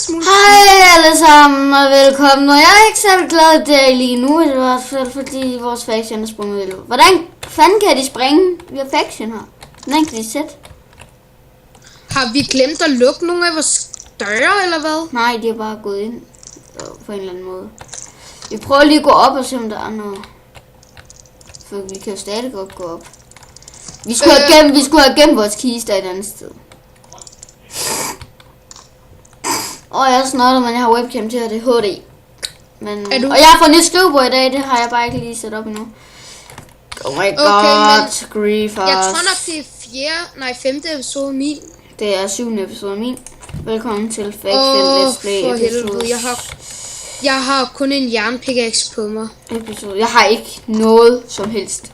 smule. Hej alle sammen og velkommen. Og jeg er ikke særlig glad i dag lige nu, i hvert fald fordi vores faction er sprunget ud. Hvordan fanden kan de springe? Vi har faction her. Hvordan kan de sætte? Har vi glemt at lukke nogle af vores døre, eller hvad? Nej, de er bare gået ind på en eller anden måde. Vi prøver lige at gå op og se, om der er noget. For vi kan jo stadig godt gå op. Vi skulle have gemt vores kister et andet sted. Jeg er snart, men jeg har webcam til, og det er HD. Men, og jeg har fået nyt skrivebord i dag, det har jeg bare ikke lige sat op endnu. Oh my god, grief. Jeg tror nok, det er 5. episode min. Det er 7. episode min. Velkommen til Faction Let's Play episode. Jeg har kun en jernpickaxe på mig. Episode. Jeg har ikke noget som helst.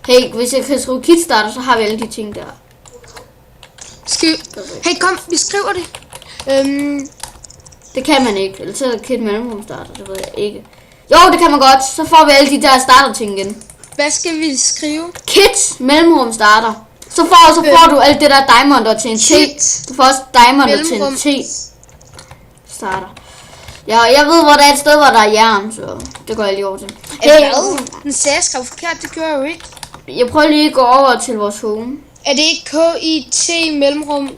Hey, hvis jeg kan skrive Kickstarter, så har vi alle de ting der. Hey, kom, vi skriver det. Det kan man ikke. Eller så er det Kit Mellemrum starter, det ved jeg ikke. Jo, det kan man godt. Så får vi alle de der starter ting igen. Hvad skal vi skrive? Kit Mellemrum starter. Så får du alt det der diamond og TNT. Du får også diamond og TNT starter. Ja, jeg ved, hvor der er et sted, hvor der er jern, så det går jeg lige over til. Hey, den sagde jeg skrev forkert, det gør jeg jo ikke. Jeg prøver lige at gå over til vores home. Er det ikke KIT mellemrum?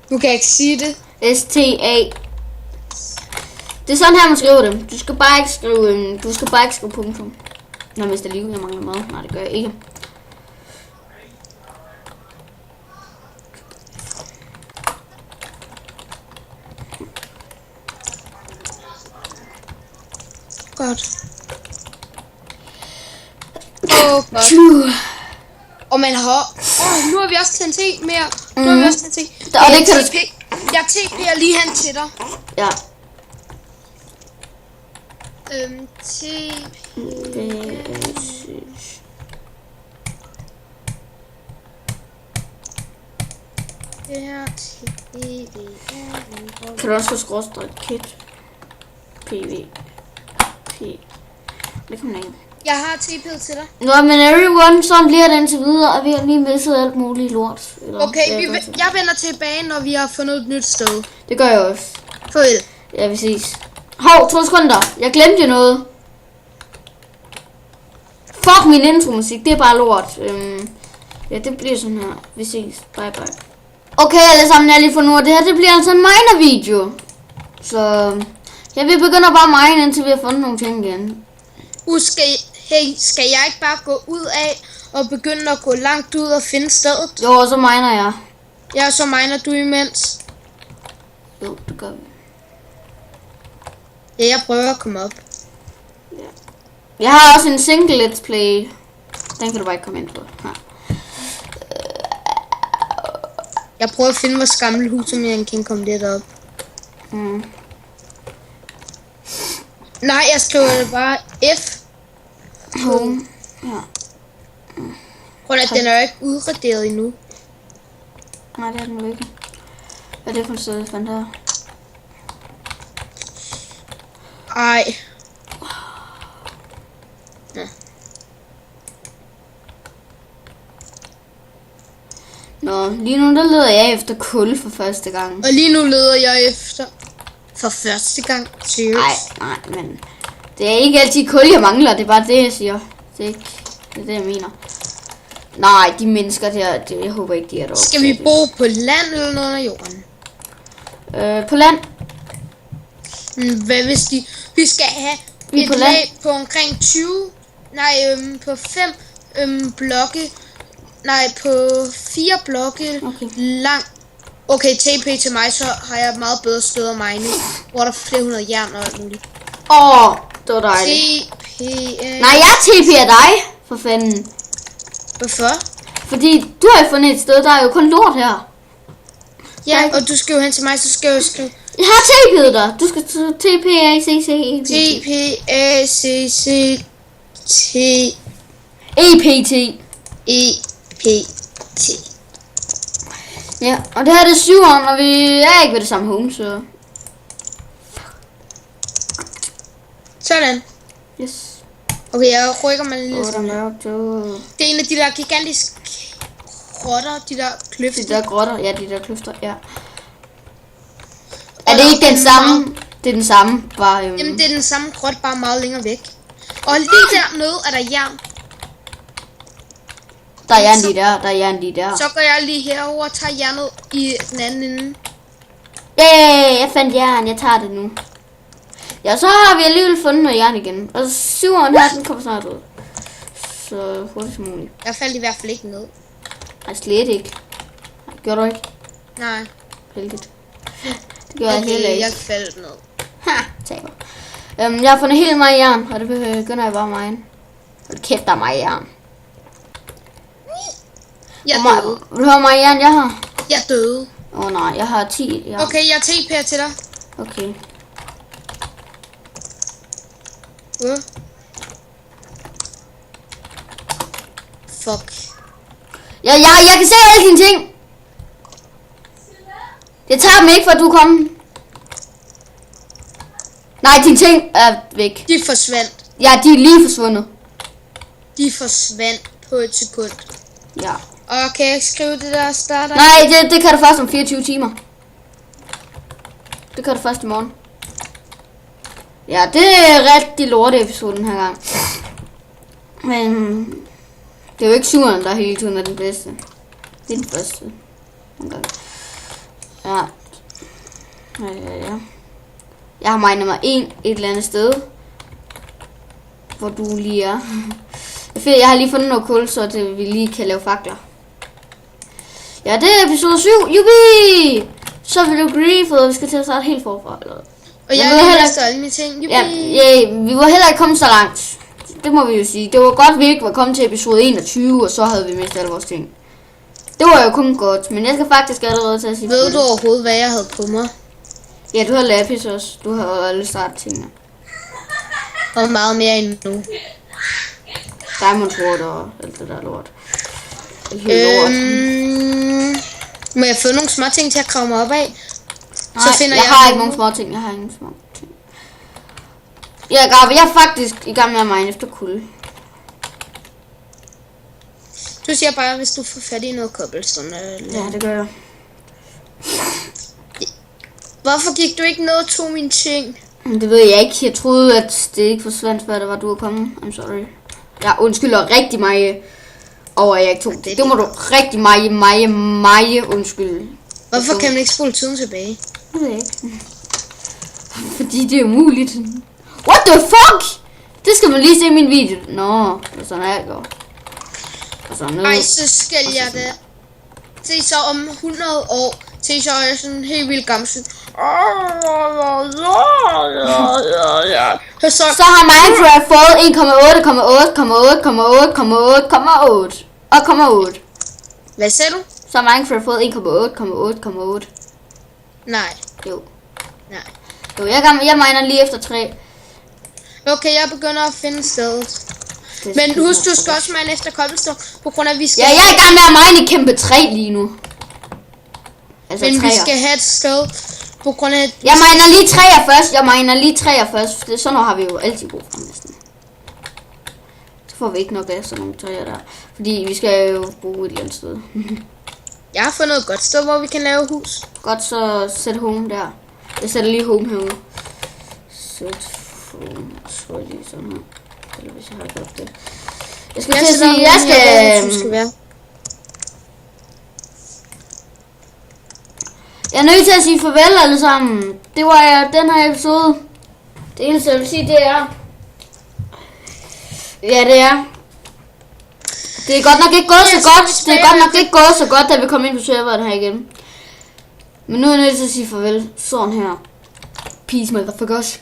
Nu kan jeg ikke sige det. STA. Det er sådan her, man skriver dem. Du skal bare ikke skrive punktum. Nå, hvis der lige jeg mangler mad. Nej, det gør jeg ikke. Godt. Godt. Og man har... nu har vi også TNT mere. Nu har vi også TNT. Og det kan du... Jeg TP'er lige hen til dig. Ja. Kan du også få skråstrej kit? PV. Det kan man ikke. Jeg har TP'et til dig. Nå, men everyone, sådan bliver det indtil videre, og vi har lige misset alt muligt lort. Okay, jeg vender tilbage, når vi har fundet et nyt sted. Det gør jeg også. Farvel. Ja, vi ses. Hov, 2 sekunder. Jeg glemte jo noget. Fuck min intromusik, det er bare lort. Ja, det bliver sådan her. Vi ses. Bye bye. Okay, alle sammen, jeg har lige fundet ud af det her. Det bliver altså en miner-video. Så ja, vi begynder bare at mine, indtil vi har fundet nogle ting igen. Skal jeg ikke bare gå ud af og begynde at gå langt ud og finde stedet? Jo, og så miner jeg. Ja, så miner du imens. Jo, det gør vi. Ja, jeg prøver at komme op. Ja. Jeg har også en single let's play. Den kan du bare ikke komme ind på. Her. Jeg prøver at finde vores gamle hus, som jeg kan komme lidt op. Nej, jeg skriver det bare F. Home. Ja. Prøv at den er jo ikke udraderet endnu. Nej, det er den jo ikke. Hvad er det for et sted, jeg fandt her? Ej. Ja. Nå, lige nu der leder jeg efter kul for første gang. Og lige nu leder jeg efter for første gang. Nej, men det er ikke altid kul, jeg mangler. Det er bare det, jeg siger. Det er ikke det, jeg mener. Nej, de mennesker der, jeg håber ikke, de er deroppe. Skal vi bo på land eller noget under jorden? På land. Hvad hvis vi skal have et lag på omkring 20, på 5 blokke, på 4 blokke lang. Okay, TP til mig, så har jeg et meget bedre sted at mine, hvor der er flere hundrede jern og alt muligt. Det var dejligt. TP. Nej, jeg TP'er dig, for fanden. Hvorfor? Fordi du har jo fundet et sted, der er jo kun lort her. Ja, og du skal jo hen til mig, så skal jeg jo skrive. Jeg har TP'et dig. Du skal TPACC. TPACC EPT. EPT. Ja, og det her er det 7'eren, og vi er ikke ved det samme home, så... Sådan. Yes. Okay, jeg rykker mig lidt. Det er en af de der gigantiske grotter, de der kløfter. De der grotter, ja, de der kløfter, ja. Er det ikke den samme? Det er den samme, bare... Jamen, det er den samme grotte, bare meget længere væk. Og lige dernede er der jern. Der er jern lige der, der er jern lige der. Så går jeg lige herover og tager jernet i den anden ende. Jeg fandt jern, jeg tager det nu. Ja, så har vi alligevel fundet noget jern igen. Og syveren her, den kommer snart ud. Så hurtigt som muligt. Jeg faldt i hvert fald ikke ned. Nej, slet ikke. Nej, gjorde du ikke? Nej. Heldigt. Det gjorde jeg heller ikke. Jeg faldt ned. Ha, taber. Jeg har fundet helt meget jern, og det begynder jeg bare mig. Hold kæft, der er meget jern. Jeg døde. Vil du høre meget jern, jeg har? Jeg døde. Nej, jeg har 10 jern. Okay, jeg TP'er til dig. Okay. Fuck. Jeg kan se alle dine ting. Jeg tager dem ikke, for du kom. Nej, dine ting er væk. De forsvandt. Ja, de er lige forsvundet. De forsvandt på et sekund. Ja. Og kan jeg ikke skrive det der starter? Nej, det kan du først om 24 timer. Det kan du først i morgen. Ja, det er rigtig lorte episode den her gang. Men det er jo ikke syveren, der hele tiden er den bedste. Det er den første. Okay. Ja. Jeg har mig nummer 1 et eller andet sted. Hvor du lige er. Jeg har lige fundet noget kul, så det, vi lige kan lave fakler. Ja, det er episode 7. Jubi! Så er vi jo griefet, og vi skal til at starte helt forfra. Og jeg har læst alle mine ting. Ja, vi var heller ikke kommet så langt. Det må vi jo sige. Det var godt, vi ikke var kommet til episode 21, og så havde vi mistet alle vores ting. Det var jo kun godt, men jeg skal faktisk allerede til at sige... Ved du overhovedet, hvad jeg havde på mig? Ja, du har lapis også. Du har alle starttingene. Og meget mere end nu. Diamond Sword og alt det der lort. Må jeg få nogle små ting til at kravle mig op af? Nej, så finder jeg har ikke nogen små ting. Jeg har ingen små ting. Jeg er faktisk i gang med at mine efter kulde. Du siger bare, hvis du får fat i noget cobblestone. Ja, det gør jeg. Hvorfor gik du ikke ned og tog mine ting? Det ved jeg ikke. Jeg troede, at det ikke forsvandt, før det var, du var kommet. I'm sorry. Jeg undskylder rigtig meget over, at jeg ikke tog det. Det må du rigtig meget undskylde. Hvorfor kan man ikke spole tiden tilbage? Jeg ved ikke. Fordi det er umuligt. What the fuck? Det skal man lige se i min video. Nå, sådan er det godt. Ej, så skal jeg da. Se så om 100 år. Se så er jeg sådan helt vildt gammel. Så har Minecraft fået 1,8,8,8,8,8,8. Hvad sagde du? Så har Minecraft fået 1,8,8,8. Nej. Jo. Nej. Jo, jeg miner lige efter 3. Okay, jeg begynder at finde stedet. Men husk, du skal også mine efter cobblestone, på grund af, at vi skal... Ja, jeg er i gang med at mine kæmpe træ lige nu. Altså men vi skal have et sted, på grund af... Jeg miner lige træer først. Sådan noget har vi jo altid brug for næsten. Så får vi ikke nok af sådan nogle træer der. Fordi vi skal jo bruge et eller andet sted. Jeg har fundet et godt sted, hvor vi kan lave hus. Godt, så sæt home der. Jeg sætter lige home herude. Sæt home. Så lige sådan her. Eller hvis jeg har gjort det. Jeg skal til at sige, jeg er nødt til at sige farvel alle sammen. Det var den her episode. Det eneste jeg vil sige, det er... Ja, det er... Det er godt nok ikke gået så godt. Da vi kom ind på serveren her igen. Men nu er jeg nødt til at sige farvel. Sådan her. Peace, motherfuckers.